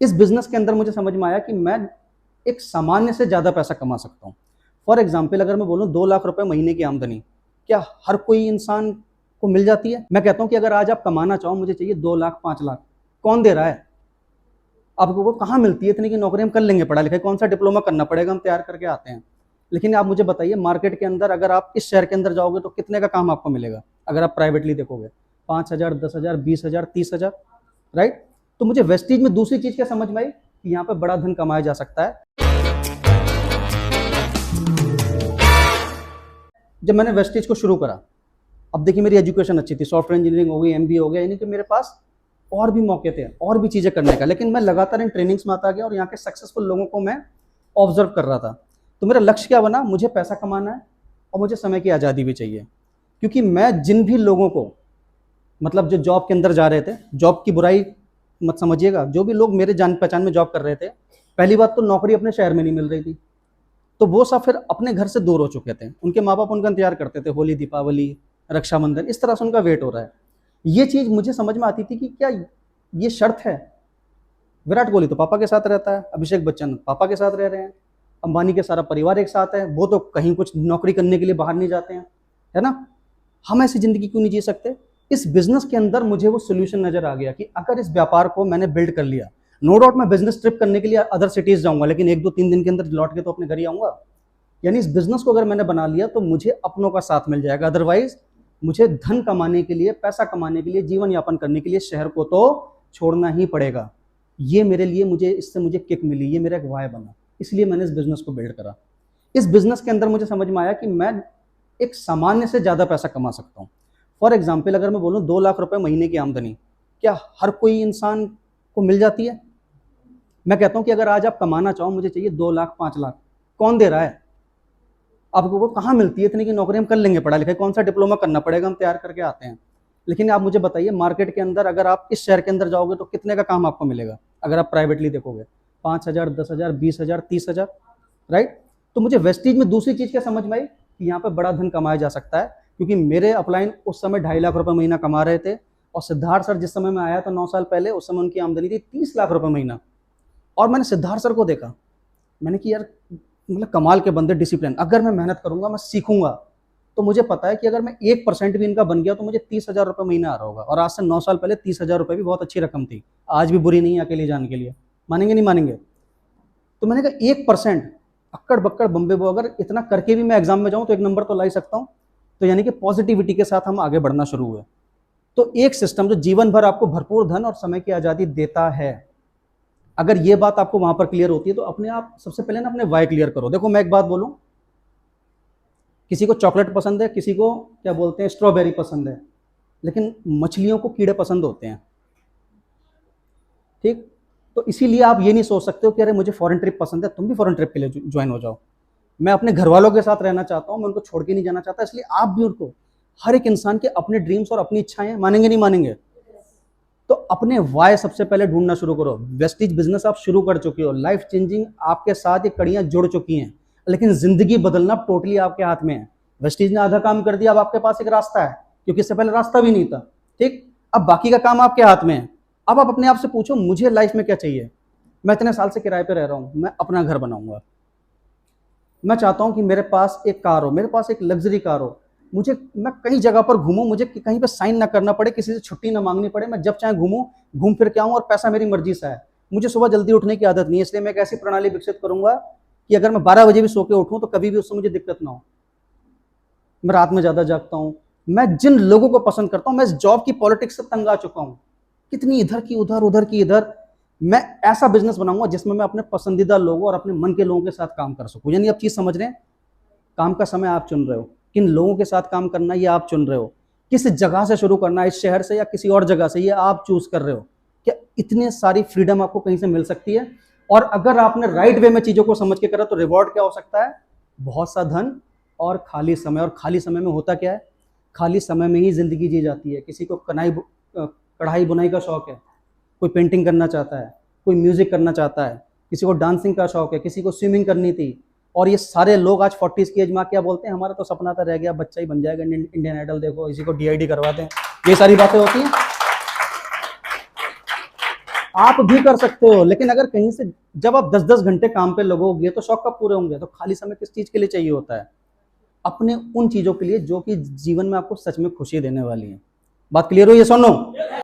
इस बिजनेस के अंदर मुझे समझ में आया कि मैं एक सामान्य से ज़्यादा पैसा कमा सकता हूँ। फॉर एग्जाम्पल अगर मैं बोलूँ 2 लाख रुपए महीने की आमदनी, क्या हर कोई इंसान को मिल जाती है? मैं कहता हूँ कि अगर आज आप कमाना चाहो, मुझे चाहिए 2 लाख 5 लाख, कौन दे रहा है आपको? वो कहाँ मिलती है? इतनी की नौकरी हम कर लेंगे, पढ़ा लिखा, कौन सा डिप्लोमा करना पड़ेगा, हम तैयार करके आते हैं। लेकिन आप मुझे बताइए, मार्केट के अंदर अगर आप इस शहर के अंदर जाओगे तो कितने का काम आपको मिलेगा? अगर आप प्राइवेटली देखोगे 5,000, 10,000, 20,000, 30,000, राइट? तो मुझे वेस्टीज में दूसरी चीज क्या समझ में आई कि यहाँ पे बड़ा धन कमाया जा सकता है। जब मैंने वेस्टीज को शुरू करा, अब देखिए मेरी एजुकेशन अच्छी थी, सॉफ्टवेयर इंजीनियरिंग हो गई, एमबीए हो गया, यानी कि मेरे पास और भी मौके थे, और भी चीजें करने का, लेकिन मैं लगातार इन ट्रेनिंग्स में आता गया और यहाँ के सक्सेसफुल लोगों को मैं ऑब्जर्व कर रहा था। तो मेरा लक्ष्य क्या बना? मुझे पैसा कमाना है और मुझे समय की आज़ादी भी चाहिए। क्योंकि मैं जिन भी लोगों को, मतलब जो जॉब के अंदर जा रहे थे, जॉब की बुराई मत समझिएगा, जो भी लोग मेरे जान पहचान में जॉब कर रहे थे, पहली बात तो नौकरी अपने शहर में नहीं मिल रही थी, तो वो सब फिर अपने घर से दूर हो चुके थे। उनके माँ बाप उनका इंतजार करते थे, होली, दीपावली, रक्षाबंधन, इस तरह से उनका वेट हो रहा है। ये चीज़ मुझे समझ में आती थी कि क्या ये शर्त है? विराट कोहली तो पापा के साथ रहता है, अभिषेक बच्चन पापा के साथ रह रहे हैं, अंबानी के सारा परिवार एक साथ है, वो तो कहीं कुछ नौकरी करने के लिए बाहर नहीं जाते हैं, है ना? हम ऐसी जिंदगी क्यों नहीं जी सकते? इस बिजनेस के अंदर मुझे वो सोल्यूशन नजर आ गया कि अगर इस व्यापार को मैंने बिल्ड कर लिया, नो डाउट मैं बिजनेस ट्रिप करने के लिए अदर सिटीज जाऊंगा, लेकिन 1 2 3 दिन के अंदर लौट के तो अपने घर ही आऊंगा। यानी इस बिजनेस को अगर मैंने बना लिया तो मुझे अपनों का साथ मिल जाएगा, अदरवाइज मुझे धन कमाने के लिए, पैसा कमाने के लिए, जीवन यापन करने के लिए शहर को तो छोड़ना ही पड़ेगा। ये मेरे लिए, मुझे इससे मुझे किक मिली, ये मेरा एक वाय बना, इसलिए मैंने इस बिजनेस को बिल्ड करा। इस बिजनेस के अंदर मुझे समझ में आया कि मैं एक सामान्य से ज़्यादा पैसा कमा सकता हूँ। फॉर एग्जाम्पल अगर मैं बोलूँ 2 लाख रुपए महीने की आमदनी, क्या हर कोई इंसान को मिल जाती है? मैं कहता हूँ कि अगर आज आप कमाना चाहो, मुझे चाहिए 2 लाख 5 लाख, कौन दे रहा है आपको? वो कहाँ मिलती है? इतनी की नौकरी हम कर लेंगे, पढ़ा लिखा, कौन सा डिप्लोमा करना पड़ेगा, हम तैयार करके आते हैं। लेकिन आप मुझे बताइए, मार्केट के अंदर अगर आप इस शहर के अंदर जाओगे तो कितने का काम आपको मिलेगा? अगर आप प्राइवेटली देखोगे 5,000, 10,000, 20,000, 30,000, राइट? तो मुझे वेस्टीज में दूसरी चीज क्या समझ में आई कि यहाँ पे बड़ा धन कमाया जा सकता है। क्योंकि मेरे अपलाइन उस समय 2.5 लाख रुपए महीना कमा रहे थे, और सिद्धार्थ सर जिस समय में आया था 9 साल पहले, उस समय उनकी आमदनी थी 30 लाख रुपए महीना। और मैंने सिद्धार्थ सर को देखा, मैंने कि यार मतलब कमाल के बंदे, डिसिप्लिन, अगर मैं मेहनत करूंगा, मैं सीखूंगा, तो मुझे पता है कि अगर मैं 1% भी इनका बन गया तो मुझे 30,000 रुपये महीना आ रहा होगा। और आज से 9 साल पहले 30,000 रुपये भी बहुत अच्छी रकम थी, आज भी बुरी नहीं है अकेले जाने के लिए, मानेंगे नहीं मानेंगे? तो मैंने कहा 1%, अक्कड़ बक्कड़ बम्बे वो, अगर इतना करके भी मैं एग्जाम में जाऊं तो 1 नंबर तो ला ही सकता हूं। तो यानी कि पॉजिटिविटी के साथ हम आगे बढ़ना शुरू हुए। तो एक सिस्टम जो जीवन भर आपको भरपूर धन और समय की आज़ादी देता है, अगर ये बात आपको वहां पर क्लियर होती है तो अपने आप सबसे पहले ना अपने वाई क्लियर करो। देखो मैं एक बात बोलूं, किसी को चॉकलेट पसंद है, किसी को क्या बोलते हैं स्ट्रॉबेरी पसंद है, लेकिन मछलियों को कीड़े पसंद होते हैं, ठीक? तो इसीलिए आप ये नहीं सोच सकते हो कि अरे मुझे फॉरेन ट्रिप पसंद है, तुम भी फॉरेन ट्रिप के लिए ज्वाइन हो जाओ। मैं अपने घर वालों के साथ रहना चाहता हूँ, मैं उनको छोड़ के नहीं जाना चाहता, इसलिए आप भी उनको, हर एक इंसान के अपने ड्रीम्स और अपनी इच्छाएं, मानेंगे नहीं मानेंगे? तो अपने वाय सबसे पहले ढूंढना शुरू करो। वेस्टीज बिजनेस आप शुरू कर चुके हो, लाइफ चेंजिंग आपके साथ ये कड़ियां जुड़ चुकी हैं, लेकिन जिंदगी बदलना टोटली आपके हाथ में है। वेस्टीज ने आधा काम कर दिया, अब आपके पास एक रास्ता है, क्योंकि इससे पहले रास्ता भी नहीं था, ठीक? अब बाकी का काम आपके हाथ में है। अब आप अपने आप से पूछो, मुझे लाइफ में क्या चाहिए? मैं इतने साल से किराए पे रह रहा हूँ, मैं अपना घर बनाऊंगा, मैं चाहता हूं कि मेरे पास एक कार हो, मेरे पास एक लग्जरी कार हो, मैं कई जगह पर घूमूं, मुझे कहीं पे साइन ना करना पड़े, किसी से छुट्टी ना मांगनी पड़े, मैं जब चाहे घूमूं, घूम फिर के आऊं, और पैसा मेरी मर्जी से है। मुझे सुबह जल्दी उठने की आदत नहीं है, इसलिए मैं एक ऐसी प्रणाली विकसित करूंगा कि अगर मैं 12 बजे भी सो के उठूं तो कभी भी उससे मुझे दिक्कत ना हो। मैं रात में ज्यादा जागता हूं, मैं जिन लोगों को पसंद करता हूं, मैं इस जॉब की पॉलिटिक्स से तंग आ चुका हूं, कितनी इधर की उधर, उधर की इधर। मैं ऐसा बिजनेस बनाऊंगा जिसमें मैं अपने पसंदीदा लोगों और अपने मन के लोगों के साथ काम कर सकूं। यानी आप चीज समझ रहे हैं, काम का समय आप चुन रहे हो, किन लोगों के साथ काम करना ये आप चुन रहे हो, किस जगह से शुरू करना है, इस शहर से या किसी और जगह से, ये आप चूज कर रहे हो। क्या इतनी सारी फ्रीडम आपको कहीं से मिल सकती है? और अगर आपने राइट वे में चीजों को समझ के करा तो रिवॉर्ड क्या हो सकता है? बहुत सा धन और खाली समय। और खाली समय में होता क्या है? खाली समय में ही जिंदगी जी जाती है। किसी को कढ़ाई बुनाई का शौक है, कोई पेंटिंग करना चाहता है, कोई म्यूजिक करना चाहता है, किसी को डांसिंग का शौक है, किसी को स्विमिंग करनी थी। और ये सारे लोग आज 40s की एज में क्या बोलते हैं, हमारा तो सपना था, रह गया, बच्चा ही बन जाएगा, इंडियन आइडल देखो, इसी को डीआईडी करवाते हैं, ये सारी बातें होती हैं। आप भी कर सकते हो, लेकिन अगर कहीं से जब आप 10-10 घंटे काम पे लगोगे तो शौक कब पूरे होंगे? तो खाली समय किस चीज के लिए चाहिए होता है? अपने उन चीजों के लिए जो कि जीवन में आपको सच में खुशी देने वाली है। बात क्लियर हुई है? सुनो।